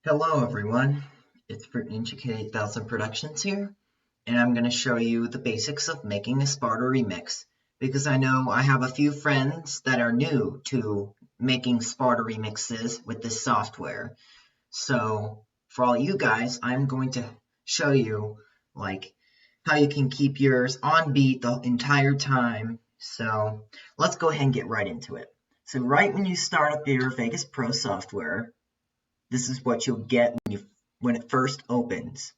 Hello everyone, it's Ninja K8000 Productions here, and I'm going to show you the basics of making a Sparta remix, because I know I have a few friends that are new to making Sparta remixes with this software. So for all you guys, I'm going to show you how you can keep yours on beat the entire time. So let's go ahead and get right into it. So right when you start up your Vegas Pro software, this is what you'll get when it first opens.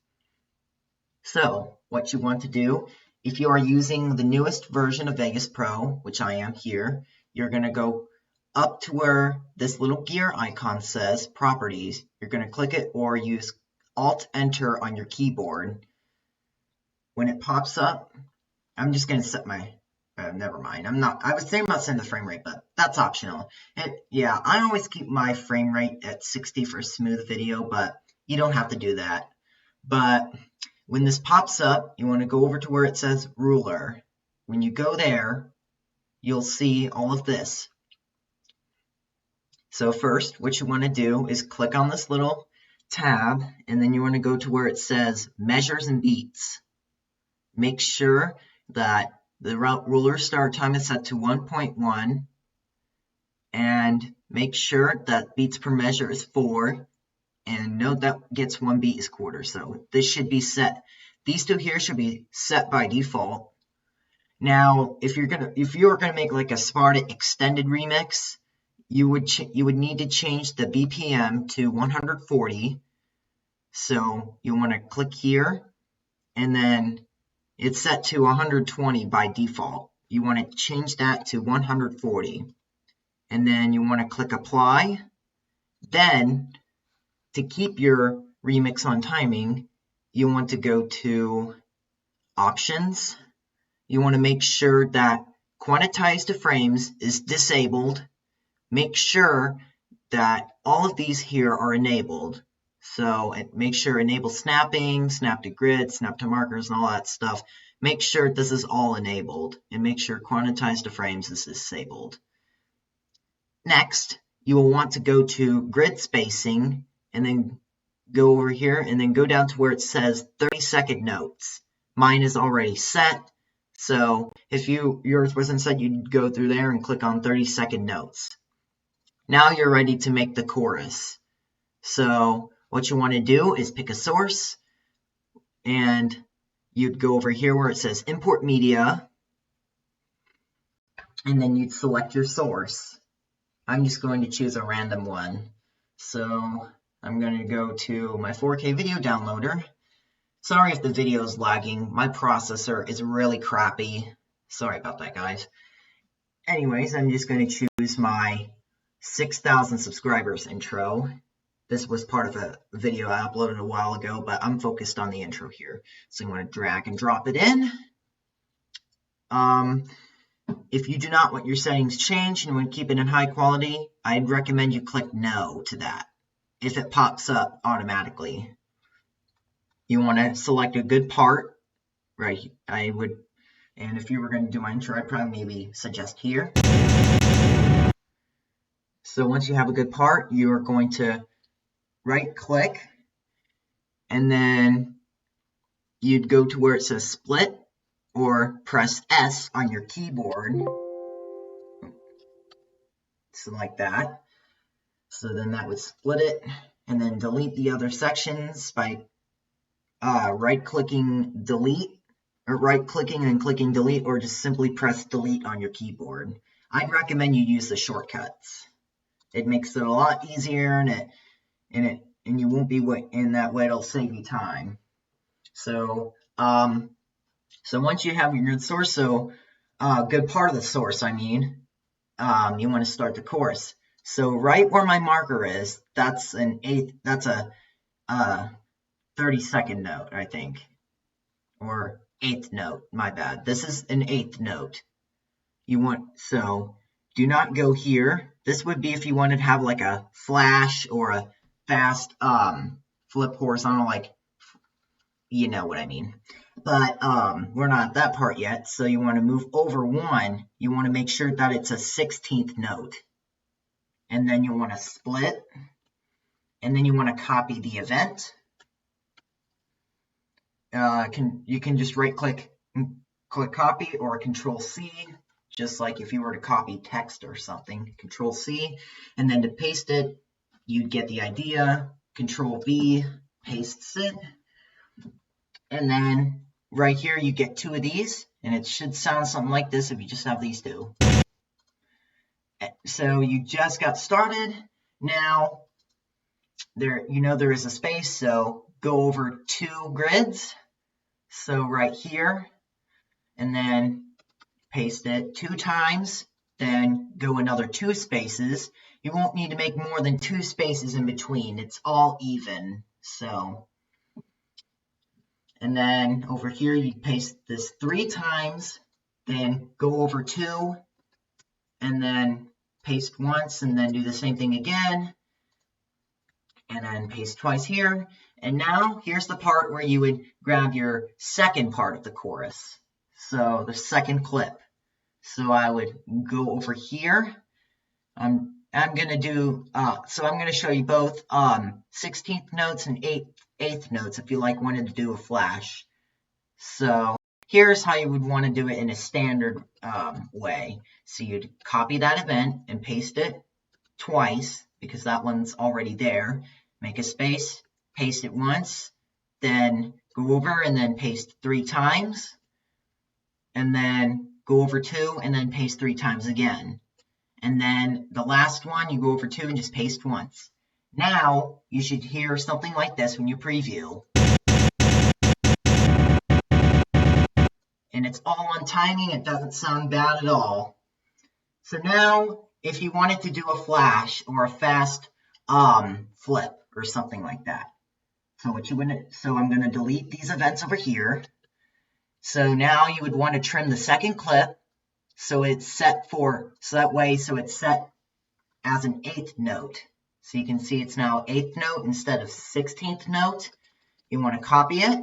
So what you want to do, if you are using the newest version of Vegas Pro, which I am here, you're going to go up to where this little gear icon says Properties. You're going to click it or use Alt-Enter on your keyboard. When it pops up, I'm just going to set my never mind. I was thinking about setting the frame rate, but that's optional. Yeah, I always keep my frame rate at 60 for a smooth video, but you don't have to do that. But when this pops up, you want to go over to where it says ruler. When you go there, you'll see all of this. So first, what you want to do is click on this little tab, and then you want to go to where it says measures and beats. Make sure that the ruler start time is set to 1.1, and make sure that beats per measure is 4, and note that gets 1 beat is quarter. So this should be set. These two here should be set by default. Now, if you were gonna make like a Sparta extended remix, you would need to change the BPM to 140. So you want to click here, and then it's set to 120 by default. You want to change that to 140. And then you want to click apply. Then, to keep your remix on timing, you want to go to options. You want to make sure that quantize to frames is disabled. Make sure that all of these here are enabled. So make sure enable snapping, snap to grid, snap to markers, and all that stuff. Make sure this is all enabled, and make sure quantize to frames is disabled. Next, you will want to go to grid spacing, and then go over here, and then go down to where it says 30-second notes. Mine is already set, so if yours wasn't set, you'd go through there and click on 30-second notes. Now you're ready to make the chorus. So what you want to do is pick a source, and you'd go over here where it says import media, and then you'd select your source. I'm just going to choose a random one. So I'm going to go to my 4K video downloader. Sorry if the video is lagging. My processor is really crappy. Sorry about that, guys. Anyways, I'm just going to choose my 6,000 subscribers intro. This was part of a video I uploaded a while ago, but I'm focused on the intro here. So you want to drag and drop it in. If you do not want your settings changed and you want to keep it in high quality, I'd recommend you click no to that if it pops up automatically. You want to select a good part, right? And if you were going to do my intro, I'd probably maybe suggest here. So once you have a good part, you are going to right click, and then you'd go to where it says split, or press S on your keyboard. So like that. So then that would split it, and then delete the other sections by right-clicking delete, or right-clicking and clicking delete, or just simply press delete on your keyboard. I'd recommend you use the shortcuts. It makes it a lot easier, and you won't be in that way. It'll save you time. So once you have your good source, good part of the source, I mean, you want to start the chorus. So right where my marker is, that's a 30-second note, I think, or 8th note. My bad. This is an 8th note. So do not go here. This would be if you wanted to have like a flash or a fast flip horizontal, like, you know what I mean. But we're not at that part yet, so you want to move over 1. You want to make sure that it's a 16th note. And then you want to split, and then you want to copy the event. You can just right click and click copy, or Control C, just like if you were to copy text or something. Control C, and then to paste it, you'd get the idea. Control V pastes it, and then right here you get 2 of these, and it should sound something like this if you just have these 2. So you just got started. Now there is a space, so go over 2 grids. So right here, and then paste it 2 times, then go another 2 spaces. You won't need to make more than 2 spaces in between. It's all even. So, and then over here you paste this 3 times, then go over 2, and then paste once, and then do the same thing again, and then paste twice here. And now here's the part where you would grab your second part of the chorus, so the second clip. So I would go over here. I'm going to do, so I'm going to show you both 16th notes and 8th notes if you wanted to do a flash. So here's how you would want to do it in a standard way. So you'd copy that event and paste it twice, because that one's already there. Make a space, paste it once, then go over and then paste 3 times, and then go over 2 and then paste 3 times again. And then the last one, you go over 2 and just paste once. Now you should hear something like this when you preview. And it's all on timing. It doesn't sound bad at all. So now, if you wanted to do a flash or a fast flip or something like that. So I'm going to delete these events over here. So now you would want to trim the second clip, so it's set as an 8th note. So you can see it's now 8th note instead of 16th note. You want to copy it,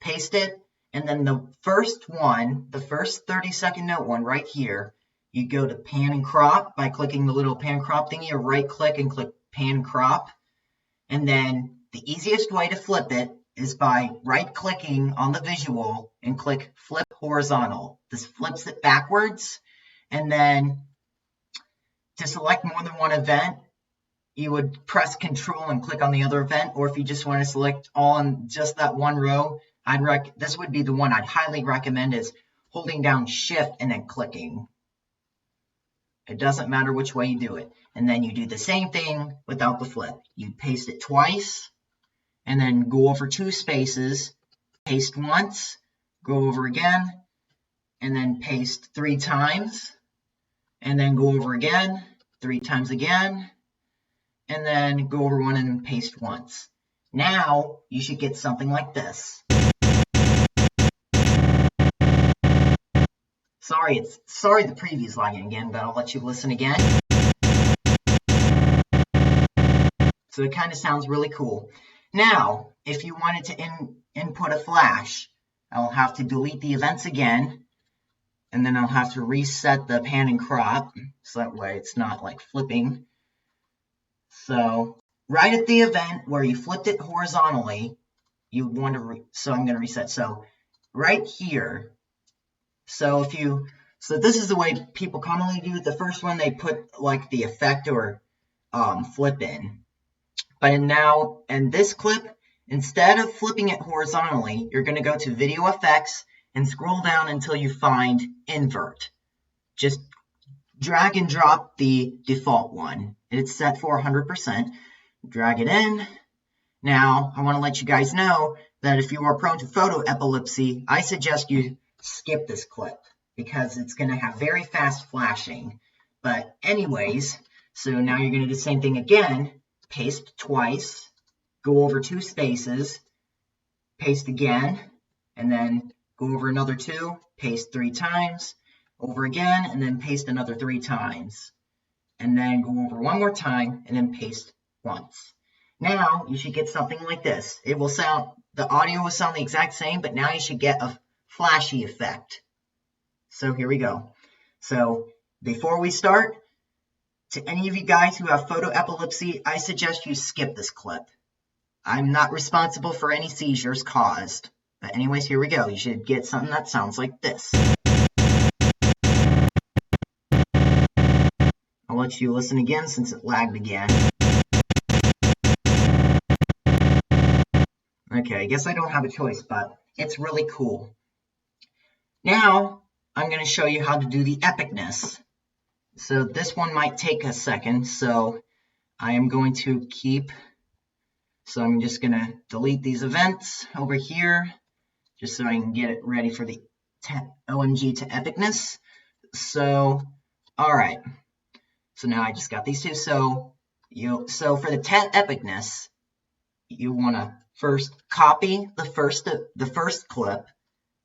paste it, and then the first 30-second note one right here, you go to pan and crop by clicking the little pan crop thingy, or right click and click pan crop. And then the easiest way to flip it is by right-clicking on the visual and click Flip Horizontal. This flips it backwards. And then to select more than one event, you would press Control and click on the other event. Or if you just want to select all in just that one row, this would be the one I'd highly recommend, is holding down Shift and then clicking. It doesn't matter which way you do it. And then you do the same thing without the flip. You paste it twice, and then go over 2 spaces, paste once, go over again, and then paste 3 times, and then go over again, 3 times again, and then go over 1 and paste once. Now you should get something like this. Sorry the preview's lagging again, but I'll let you listen again. So it kind of sounds really cool. Now, if you wanted to input a flash, I'll have to delete the events again, and then I'll have to reset the pan and crop, so that way it's not like flipping. So right at the event where you flipped it horizontally, you want to, so I'm going to reset. So right here, so this is the way people commonly do it. The first one, they put like the effect or flip in. But now, in this clip, instead of flipping it horizontally, you're going to go to Video Effects and scroll down until you find Invert. Just drag and drop the default one. It's set for 100%. Drag it in. Now, I want to let you guys know that if you are prone to photo epilepsy, I suggest you skip this clip because it's going to have very fast flashing. But anyways, so now you're going to do the same thing again. Paste twice, go over 2 spaces, paste again, and then go over another 2, paste 3 times, over again, and then paste another 3 times. And then go over 1 more time, and then paste once. Now, you should get something like this. The audio will sound the exact same, but now you should get a flashy effect. So here we go. So before we start, To any of you guys who have photo epilepsy, I suggest you skip this clip. I'm not responsible for any seizures caused. But anyways, here we go. You should get something that sounds like this. I'll let you listen again since it lagged again. Okay, I guess I don't have a choice, but it's really cool. Now, I'm going to show you how to do the epicness. So this one might take a second, so I am going to so I'm just going to delete these events over here, just so I can get it ready for the OMG to epicness. So, alright. So now I just got these two. So for the epicness, you want to first copy the first clip,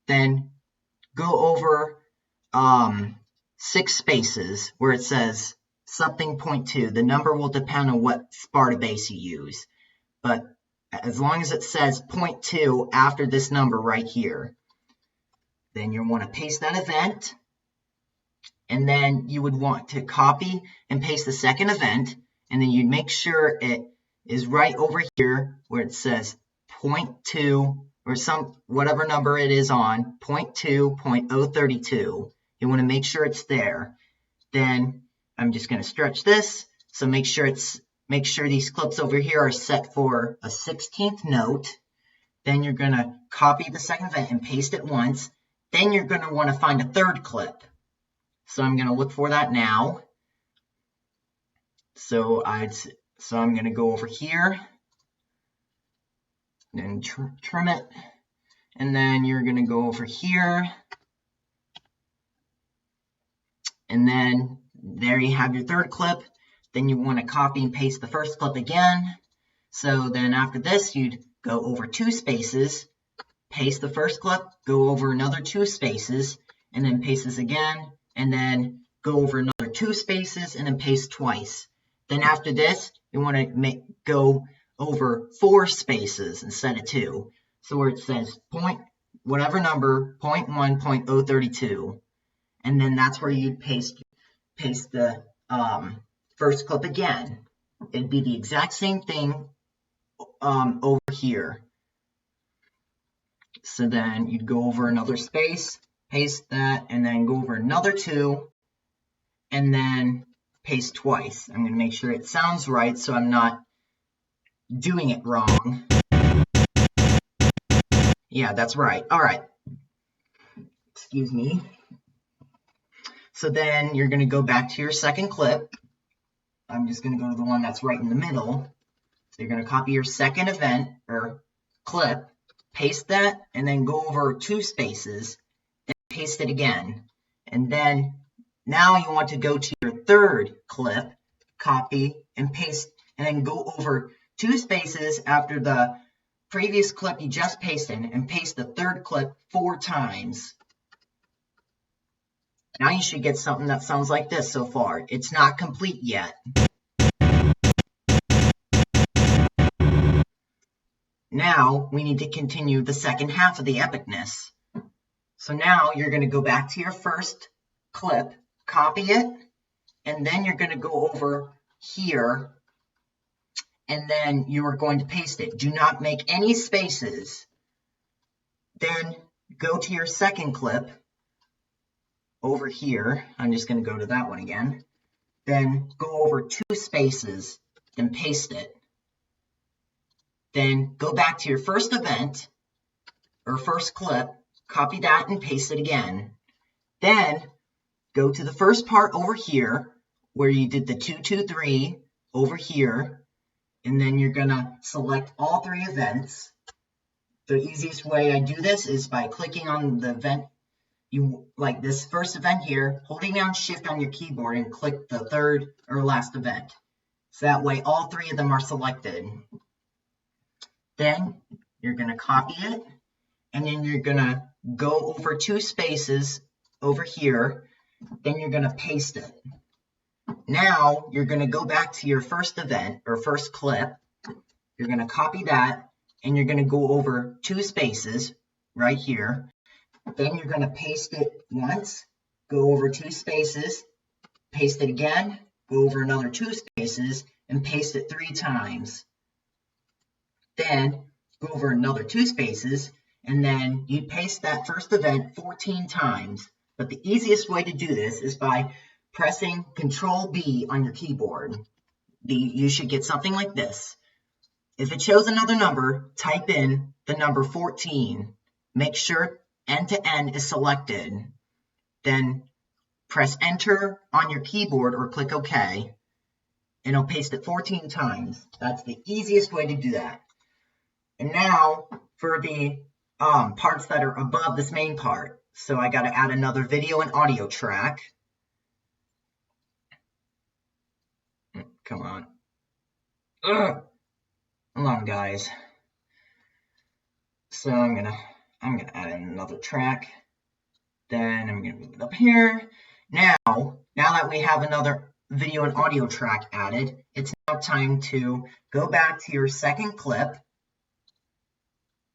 then go over 6 spaces where it says something 0.2. The number will depend on what Sparta base you use, but as long as it says 0.2 after this number right here, then you want to paste that event, and then you would want to copy and paste the second event, and then you'd make sure it is right over here where it says 0.2 or whatever number it is on 0.2.032. You want to make sure it's there. Then I'm just going to stretch this, so make sure these clips over here are set for a 16th note. Then you're going to copy the second event and paste it once. Then you're going to want to find a third clip. So I'm going to look for that now. So I'm going to go over here and trim it. And then you're going to go over here. And then there you have your third clip. Then you want to copy and paste the first clip again. So then after this, you'd go over 2 spaces, paste the first clip, go over another 2 spaces, and then paste this again, and then go over another 2 spaces, and then paste twice. Then after this, you want to go over 4 spaces instead of 2. So where it says whatever number, 0.1.032. And then that's where you'd paste the first clip again. It'd be the exact same thing over here. So then you'd go over another space, paste that, and then go over another 2, and then paste twice. I'm going to make sure it sounds right so I'm not doing it wrong. Yeah, that's right. All right. Excuse me. So then you're going to go back to your second clip. I'm just going to go to the one that's right in the middle. So you're going to copy your second event or clip, paste that, and then go over 2 spaces and paste it again. And then now you want to go to your third clip, copy and paste, and then go over 2 spaces after the previous clip you just pasted and paste the third clip 4 times. Now you should get something that sounds like this so far. It's not complete yet. Now we need to continue the second half of the epicness. So now you're going to go back to your first clip, copy it, and then you're going to go over here, and then you are going to paste it. Do not make any spaces. Then go to your second clip over here. I'm just going to go to that one again. Then go over 2 spaces, then paste it. Then go back to your first event or first clip, copy that and paste it again. Then go to the first part over here where you did the 2, 2, 3 over here, and then you're going to select all 3 events. The easiest way I do this is by clicking on the event. You like this first event here, holding down Shift on your keyboard and click the third or last event. So that way all 3 of them are selected. Then you're going to copy it, and then you're going to go over 2 spaces over here. Then you're going to paste it. Now you're going to go back to your first event or first clip. You're going to copy that, and you're going to go over 2 spaces right here. Then you're going to paste it once, go over 2 spaces, paste it again, go over another 2 spaces and paste it 3 times. Then go over another 2 spaces, and then you paste that first event 14 times. But the easiest way to do this is by pressing Control B on your keyboard. You should get something like this. If it shows another number, type in the number 14. Make sure end to end is selected. Then press Enter on your keyboard or click OK, and it'll paste it 14 times. That's the easiest way to do that. And now for the parts that are above this main part. So I got to add another video and audio track. Come on. Ugh. Hold on, guys. So I'm gonna add in another track. Then I'm gonna move it up here. Now that we have another video and audio track added, it's now time to go back to your second clip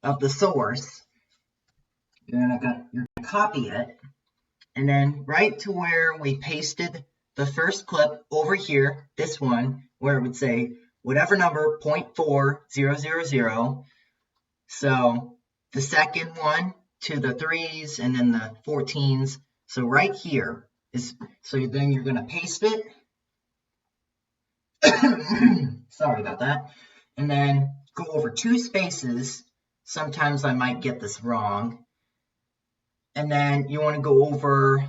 of the source. You're gonna copy it, and then right to where we pasted the first clip over here, this one, where it would say whatever number 0.4000. So the second one to the 3s and then the 14s. So right here is, so then you're going to paste it. Sorry about that. And then go over 2 spaces. Sometimes I might get this wrong. And then you want to go over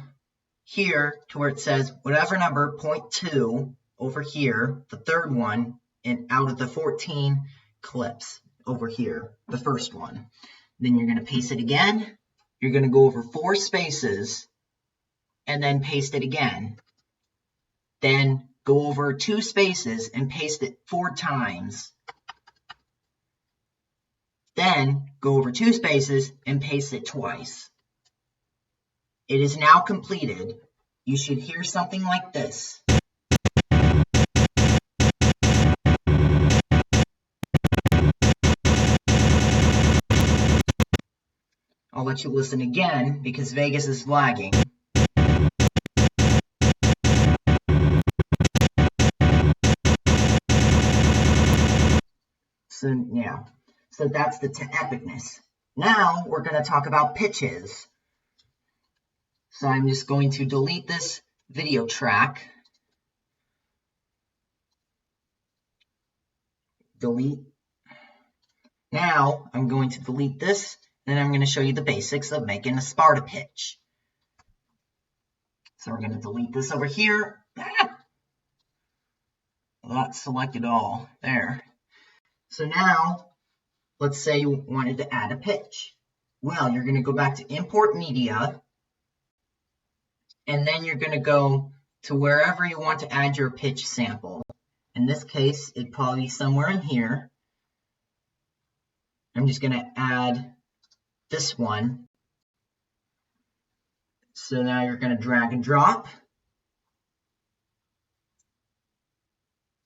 here to where it says whatever number 0.2 over here, the third one, and out of the 14 clips over here, the first one. Then you're going to paste it again. You're going to go over 4 spaces and then paste it again. Then go over 2 spaces and paste it 4 times. Then go over 2 spaces and paste it twice. It is now completed. You should hear something like this. I'll let you listen again because Vegas is lagging. So yeah, so that's the epicness. Now we're going to talk about pitches. So I'm just going to delete this video track. Delete. Now I'm going to delete this, and I'm going to show you the basics of making a Sparta pitch. So we're going to delete this over here. That's selected all. There. So now, let's say you wanted to add a pitch. Well, you're going to go back to Import Media, and then you're going to go to wherever you want to add your pitch sample. In this case, it'd probably be somewhere in here. I'm just going to add this one. So now you're going to drag and drop.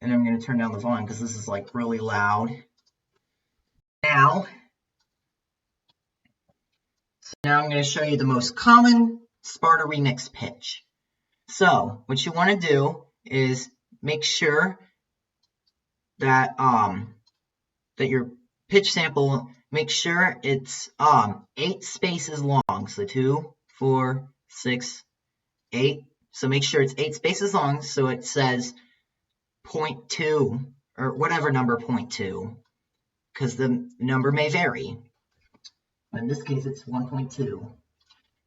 And I'm going to turn down the volume because this is like really loud. Now I'm going to show you the most common Sparta remix pitch. So what you want to do is make sure that that your pitch sample, make sure it's 8 spaces long. So 2, 4, 6, 8. So make sure it's 8 spaces long. So it says 0.2 or whatever number 0.2, because the number may vary. In this case, it's 1.2.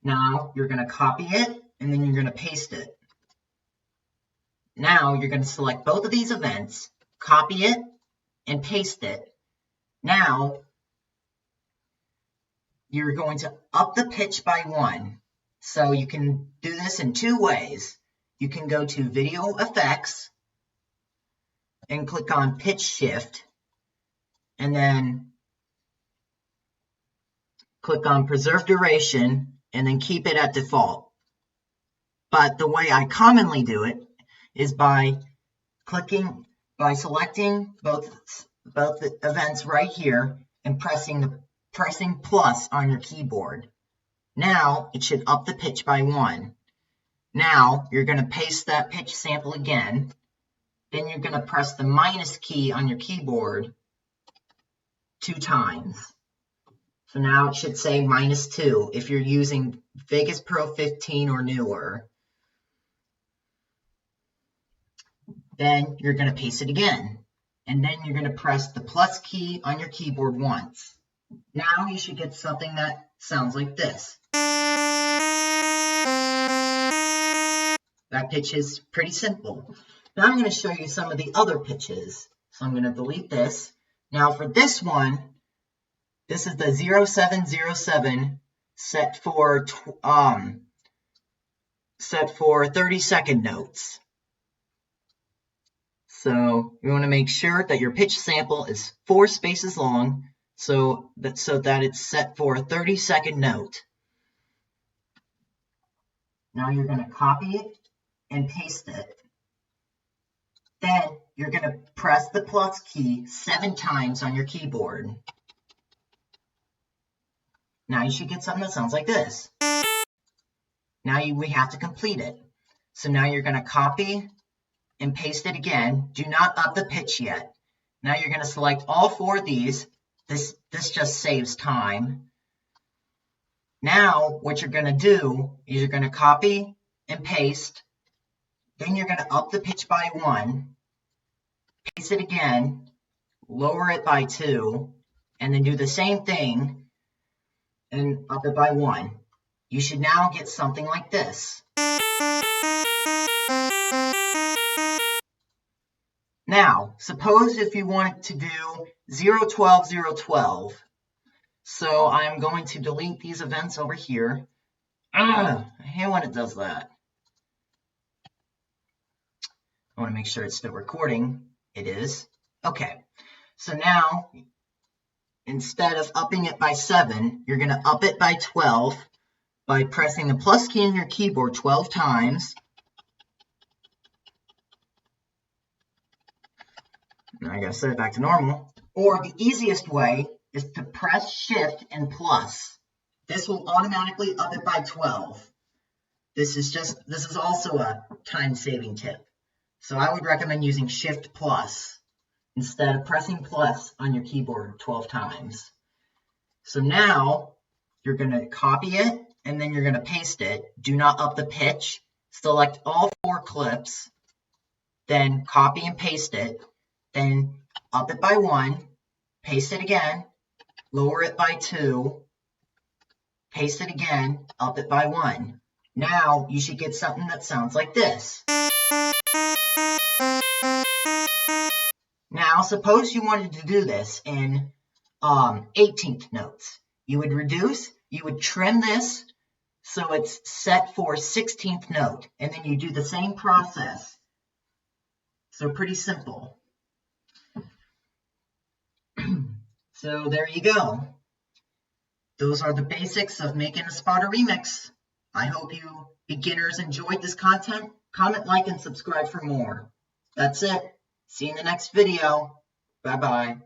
Now you're going to copy it, and then you're going to paste it. Now you're going to select both of these events, copy it, and paste it. Now you're going to up the pitch by 1. So you can do this in 2 ways. You can go to Video Effects and click on Pitch Shift, and then click on Preserve Duration, and then keep it at default. But the way I commonly do it is by selecting both the events right here and pressing plus on your keyboard. Now it should up the pitch by 1. Now you're going to paste that pitch sample again, then you're going to press the minus key on your keyboard 2 times. So now it should say -2 if you're using Vegas Pro 15 or newer. Then you're going to paste it again. And then you're going to press the plus key on your keyboard once. Now you should get something that sounds like this. That pitch is pretty simple. Now I'm going to show you some of the other pitches. So I'm going to delete this. Now for this one, this is the 0707 set for 30-second notes. So you want to make sure that your pitch sample is 4 spaces long, so that it's set for a 30-second note. Now you're going to copy it and paste it. Then you're going to press the plus key 7 times on your keyboard. Now you should get something that sounds like this. Now we have to complete it. So now you're going to copy and paste it again. Do not up the pitch yet. Now you're going to select all 4 of these. This just saves time. Now what you're going to do is you're going to copy and paste. Then you're going to up the pitch by 1. Paste it again. Lower it by 2. And then do the same thing and up it by 1. You should now get something like this. Now, suppose if you want to do 012, 012. So I'm going to delete these events over here. I hate when it does that. I want to make sure it's still recording. It is. Okay. So now, instead of upping it by 7, you're going to up it by 12 by pressing the plus key on your keyboard 12 times. Now I gotta set it back to normal. Or the easiest way is to press Shift and plus. This will automatically up it by 12. This is also a time-saving tip. So I would recommend using Shift plus instead of pressing plus on your keyboard 12 times. So now you're gonna copy it and then you're gonna paste it. Do not up the pitch. Select all 4 clips, then copy and paste it. Then up it by 1, paste it again, lower it by 2, paste it again, up it by 1. Now you should get something that sounds like this. Now suppose you wanted to do this in 18th notes. You would reduce, you would trim this so it's set for 16th note, and then you do the same process. So pretty simple. So there you go. Those are the basics of making a Sparta remix. I hope you beginners enjoyed this content. Comment, like, and subscribe for more. That's it. See you in the next video. Bye-bye.